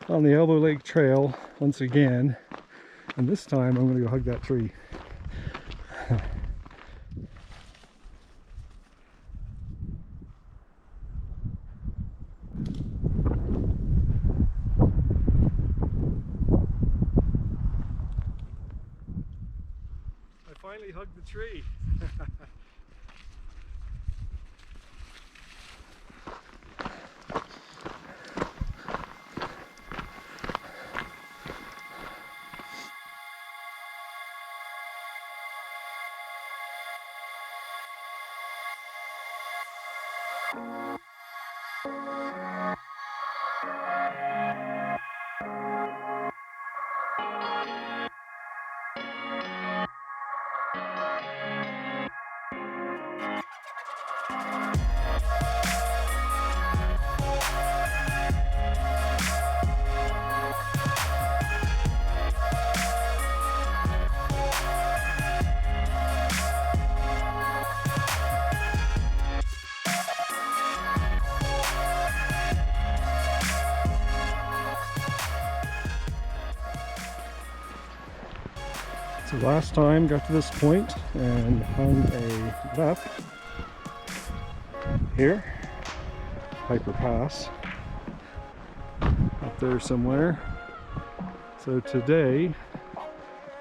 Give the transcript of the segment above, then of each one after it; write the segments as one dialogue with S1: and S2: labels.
S1: on the Elbow Lake Trail once again, and this time I'm going to go hug that tree. I finally hugged the tree. So last time got to this point and hung a left here, Piper Pass, up there somewhere. So today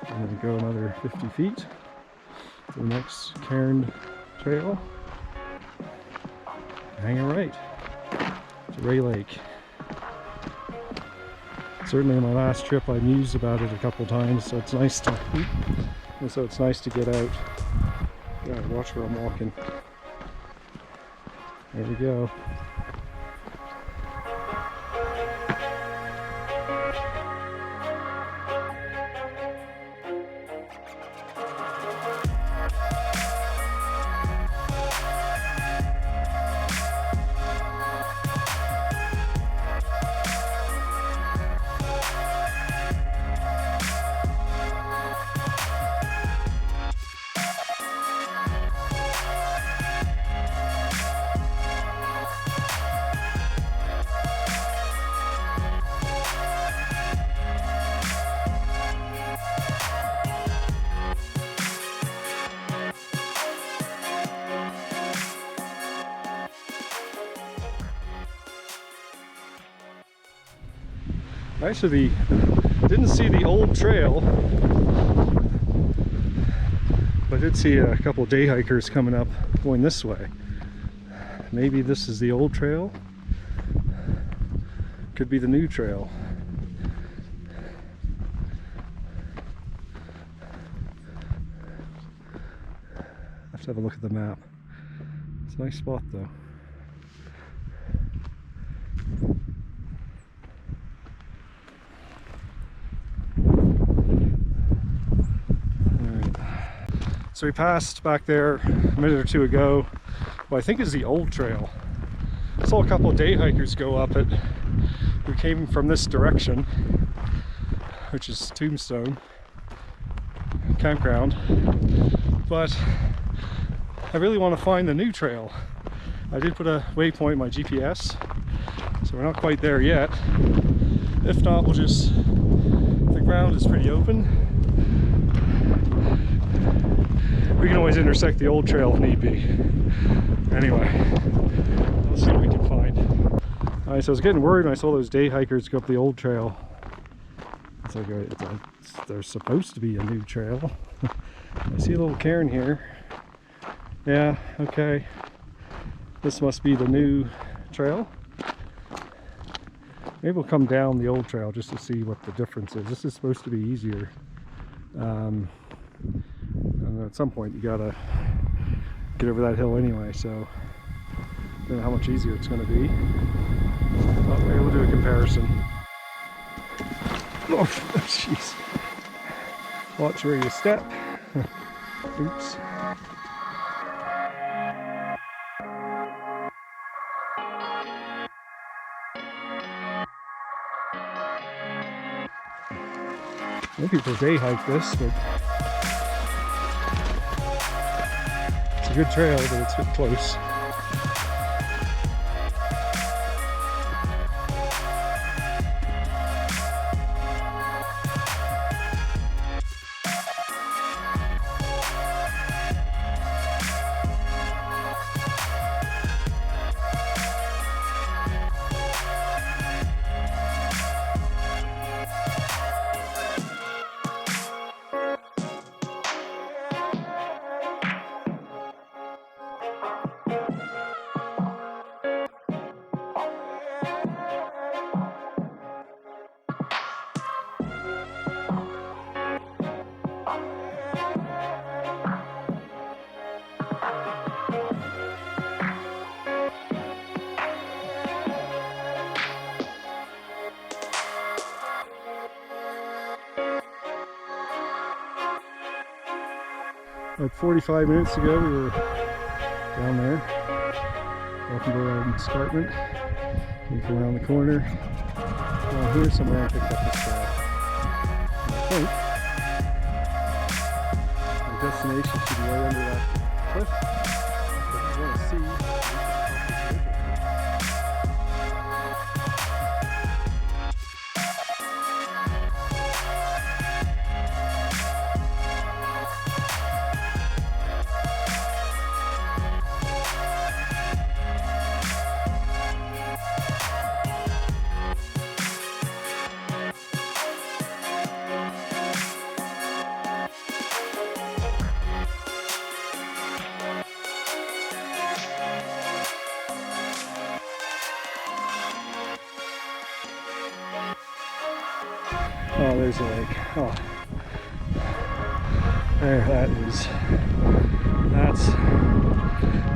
S1: I'm going to go another 50 feet to the next cairn trail, hang a right to Rae Lake. Certainly on my last trip I mused about it a couple times, so it's nice to get out. Yeah, watch where I'm walking. There we go. I actually didn't see the old trail, but I did see a couple of day hikers coming up going this way. Maybe this is the old trail, could be the new trail. I have to have a look at the map. It's a nice spot though. So we passed back there a minute or two ago what I think is the old trail. I saw a couple of day hikers go up it. We came from this direction, which is Tombstone Campground, but I really want to find the new trail. I did put a waypoint in my GPS, so we're not quite there yet. If not, we'll just, the ground is pretty open. We can always intersect the old trail if need be. Anyway, let's see what we can find. Alright, so I was getting worried when I saw those day hikers go up the old trail. It's like there's supposed to be a new trail. I see a little cairn here. Yeah, okay. This must be the new trail. Maybe we'll come down the old trail just to see what the difference is. This is supposed to be easier. At some point you gotta get over that hill anyway, so I don't know how much easier it's going to be. Oh, maybe we'll do a comparison. Oh, jeez. Watch where you step. Oops. Many people day hike this, but it's a good trail, but it's a bit close. About 45 minutes ago we were down there, walking around the escarpment. We go around the corner, down here somewhere, and picked up this spot. I think the destination should be right under that cliff. But if you want to see, oh, there's a lake. Oh, there that is.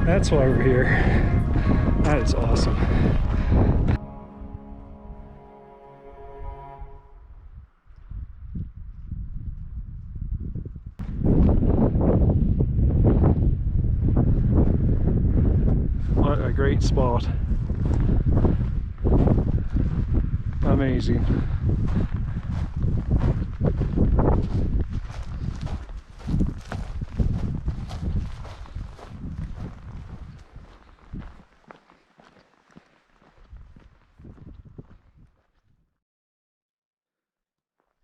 S1: That's why we're here. That is awesome. What a great spot. Amazing.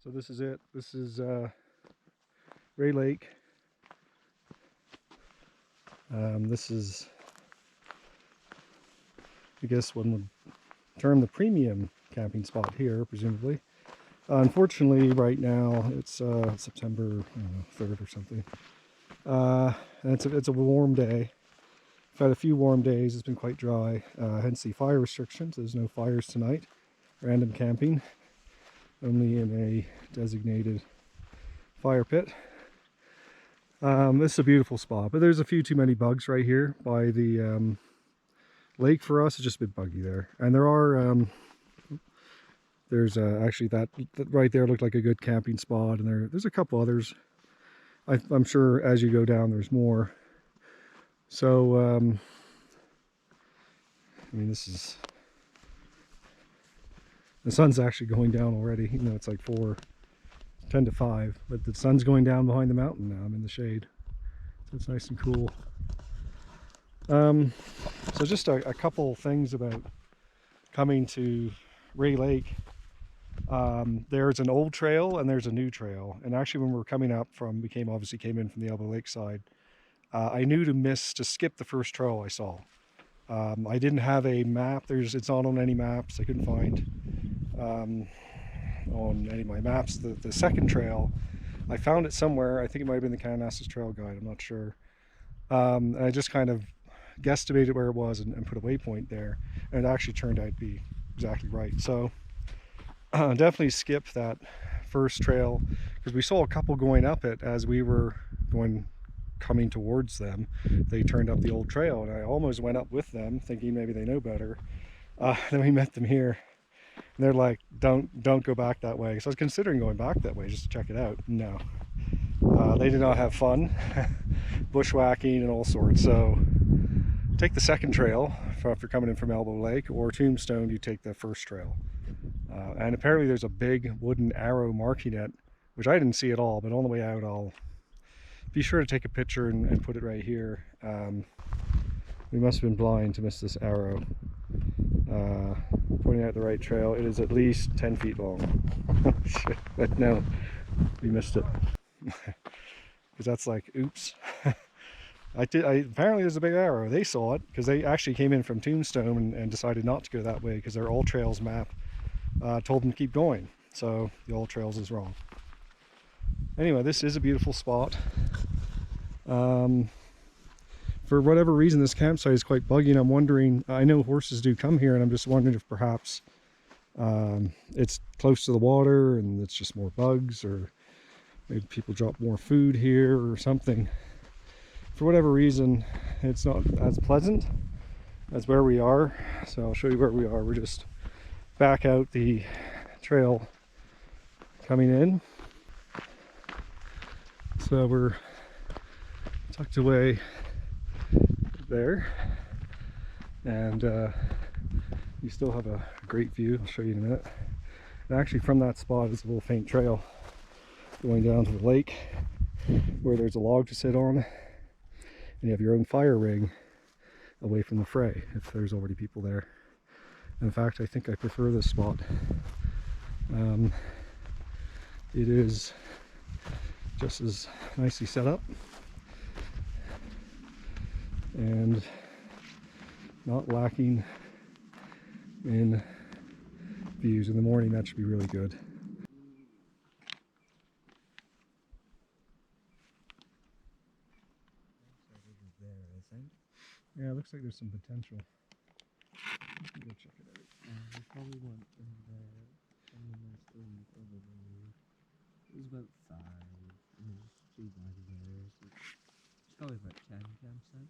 S1: So this is it. This is Rae Lake. This is, I guess one would term the premium camping spot here, presumably. Unfortunately, right now it's September 3rd or something, and it's a warm day. I've had a few warm days. It's been quite dry, hence the fire restrictions. There's no fires tonight. Random camping, only in a designated fire pit. This is a beautiful spot, but there's a few too many bugs right here by the lake for us. It's just a bit buggy there, and there are there's actually that right there looked like a good camping spot, and there's a couple others. I'm sure as you go down there's more. So I mean, this is, the sun's actually going down already, even though it's like 10 to 5, but the sun's going down behind the mountain now. I'm in the shade, so it's nice and cool. So just a couple things about coming to Rae Lake. There's an old trail and there's a new trail, and actually when we were coming up from, obviously came in from the Elbow Lake side, I knew to skip the first trail I saw. I didn't have a map. It's not on any maps. I couldn't find on any of my maps the second trail. I found it somewhere. I think it might have been the Kananaskis Trail Guide, I'm not sure. And I just kind of guesstimated where it was and put a waypoint there, and it actually turned out to be exactly right. So definitely skip that first trail, because we saw a couple going up it as we were coming towards them. They turned up the old trail, and I almost went up with them thinking maybe they know better. Then we met them here, and they're like, don't go back that way. So I was considering going back that way just to check it out. No, they did not have fun bushwhacking and all sorts. So take the second trail if you're coming in from Elbow Lake, or Tombstone, you take the first trail. And apparently there's a big wooden arrow marking it, which I didn't see at all, but on the way out I'll be sure to take a picture and put it right here. We must have been blind to miss this arrow pointing out the right trail. It is at least 10 feet long. Shit, but no, we missed it. Because that's like, oops. Apparently there's a big arrow. They saw it because they actually came in from Tombstone and decided not to go that way because their All Trails map told them to keep going. So the All Trails is wrong. Anyway, this is a beautiful spot. For whatever reason, this campsite is quite buggy, and I'm wondering, I know horses do come here, and I'm just wondering if perhaps it's close to the water and it's just more bugs, or maybe people drop more food here or something. For whatever reason, it's not as pleasant as where we are. So I'll show you where we are. We're just back out the trail coming in. So we're tucked away there, and you still have a great view. I'll show you in a minute. And actually from that spot is a little faint trail going down to the lake where there's a log to sit on, and you have your own fire ring away from the fray if there's already people there. In fact, I think I prefer this spot. It is just as nicely set up and not lacking in views. In the morning that should be really good. Yeah, it looks like there's some potential. Let's go check it out.
S2: There's probably one in there, and then there's three over there. There's about 5, and there's 2 body there. So it's probably about 10 campsites.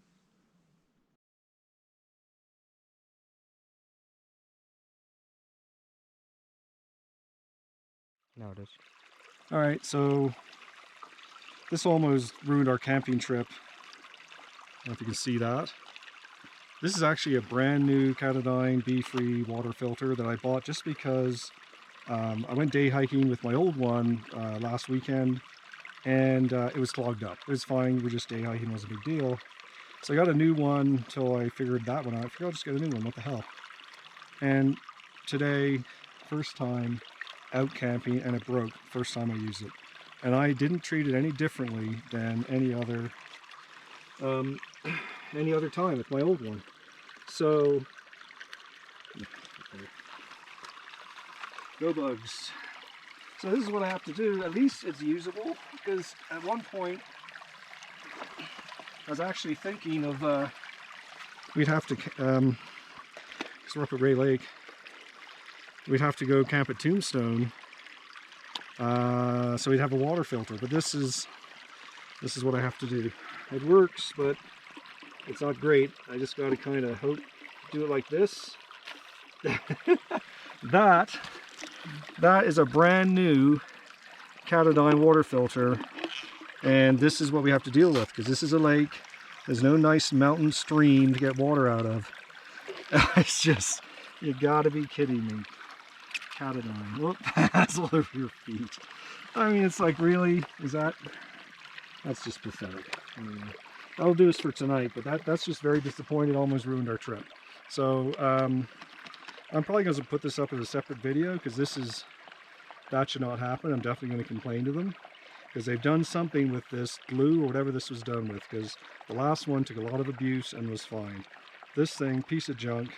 S2: Now it is.
S1: Alright, so this almost ruined our camping trip. I don't know if you can see that. This is actually a brand new Katadyn bee-free water filter that I bought just because I went day hiking with my old one last weekend, and it was clogged up. It was fine, we're just day hiking, it was a big deal. So I got a new one until I figured that one out. I figured I'll just get a new one, what the hell. And today, first time out camping, and it broke first time I used it. And I didn't treat it any differently than any other time with my old one. So go bugs. So this is what I have to do. At least it's usable, because at one point I was actually thinking of we'd have to because we're up at Rae Lake, we'd have to go camp at Tombstone, so we'd have a water filter. But this is what I have to do. It works, but it's not great. I just got to kind of do it like this. That is a brand new Katadyn water filter, and this is what we have to deal with, because this is a lake. There's no nice mountain stream to get water out of. It's just, you gotta be kidding me. Katadyn. Whoop, that's all over your feet. I mean, it's like, really? That's just pathetic. Anyway, that'll do us for tonight, but that's just very disappointing. Almost ruined our trip. So I'm probably going to put this up as a separate video, because that should not happen. I'm definitely going to complain to them, because they've done something with this glue or whatever this was done with, because the last one took a lot of abuse and was fine. This thing, piece of junk,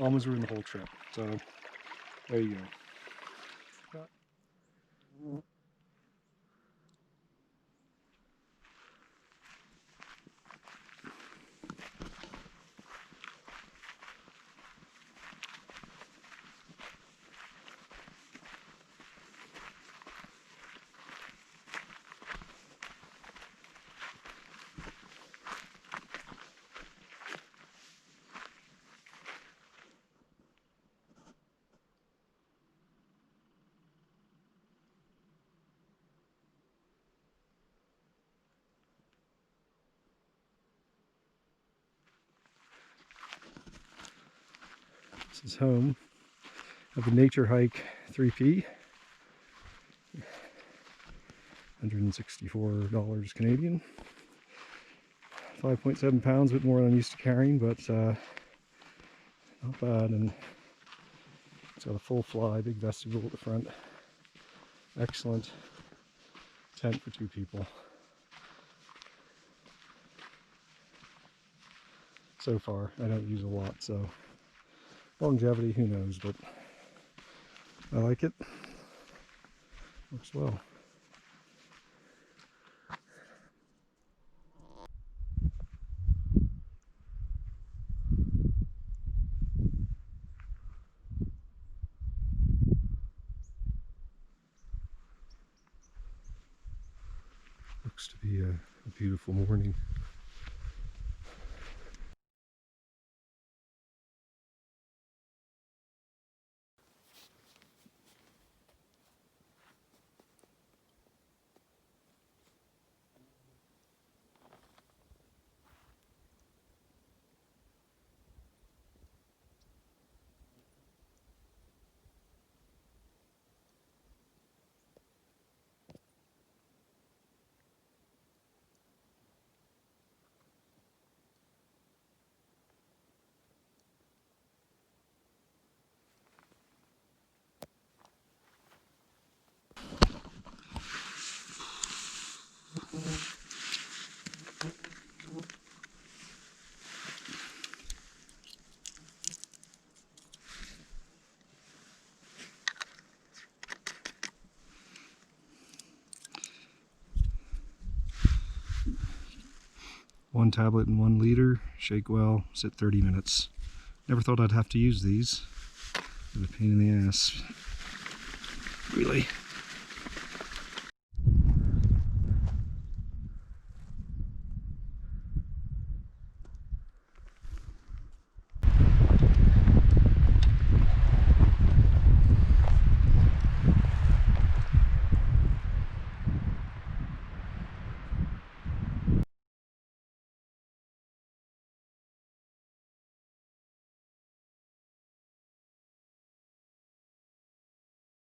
S1: almost ruined the whole trip. So there you go. This is home of the Nature Hike 3P. $164 Canadian. 5.7 pounds, a bit more than I'm used to carrying, but not bad. And it's got a full fly, big vestibule at the front. Excellent tent for 2 people. So far, I don't use a lot, so longevity, who knows, but I like it. Works well. Looks to be a beautiful morning. 1 tablet and 1 liter, shake well, sit 30 minutes. Never thought I'd have to use these. What a pain in the ass. Really.